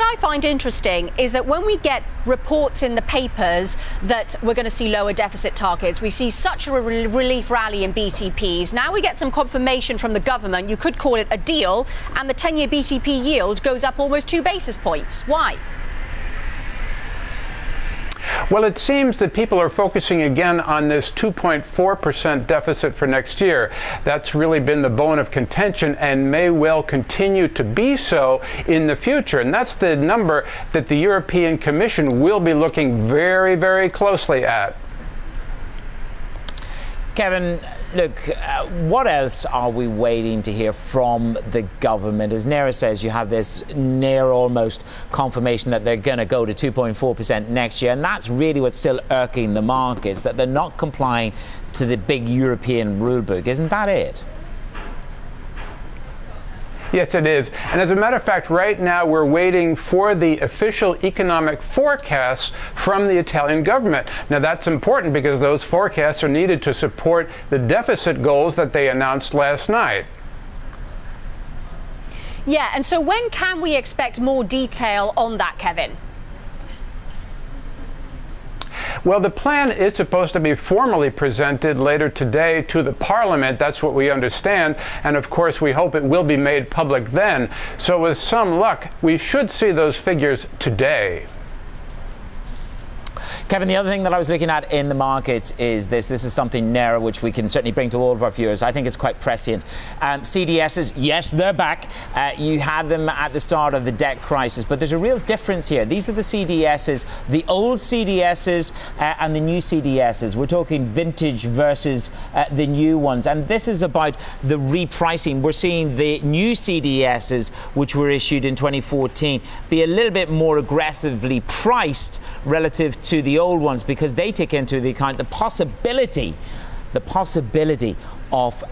I find interesting is that when we get reports in the papers that we're going to see lower deficit targets, we see such a relief rally in BTPs. Now we get some confirmation from the government, you could call it a deal, and the 10-year BTP yield goes up almost 2 basis points. Why? Well, it seems that people are focusing again on this 2.4% deficit for next year. That's really been the bone of contention and may well continue to be so in the future. And that's the number that the European Commission will be looking very, very closely at. Kevin, look, what else are we waiting to hear from the government? As Nera says, you have this near almost confirmation that they're going to go to 2.4% next year. And that's really what's still irking the markets, that they're not complying to the big European rulebook. Isn't that it? Yes, it is. And as a matter of fact, right now we're waiting for the official economic forecasts from the Italian government. Now, that's important because those forecasts are needed to support the deficit goals that they announced last night. Yeah, and so when can we expect more detail on that, Kevin? Well, the plan is supposed to be formally presented later today to the Parliament. That's what we understand. And of course, we hope it will be made public then. So with some luck, we should see those figures today. Kevin, the other thing that I was looking at in the markets is this. This is something narrow, which we can certainly bring to all of our viewers. I think it's quite prescient. CDSs, yes, they're back. You had them at the start of the debt crisis, but there's a real difference here. These are the CDSs, the old CDSs and the new CDSs. We're talking vintage versus the new ones. And this is about the repricing. We're seeing the new CDSs, which were issued in 2014, be a little bit more aggressively priced relative to the old ones, because they take into the account the possibility of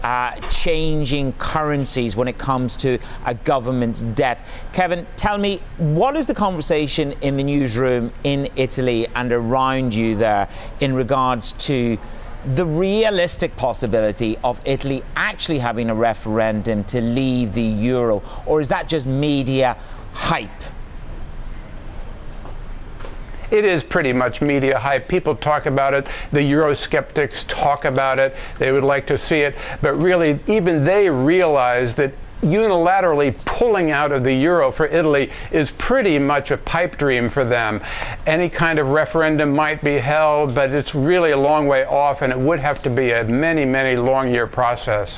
changing currencies when it comes to a government's debt. Kevin, tell me, what is the conversation in the newsroom in Italy and around you there in regards to the realistic possibility of Italy actually having a referendum to leave the euro? Or is that just media hype? It is pretty much media hype. People talk about it. The Eurosceptics talk about it. They would like to see it. But really, even they realize that unilaterally pulling out of the euro for Italy is pretty much a pipe dream for them. Any kind of referendum might be held, but it's really a long way off, and it would have to be a many, many long year process.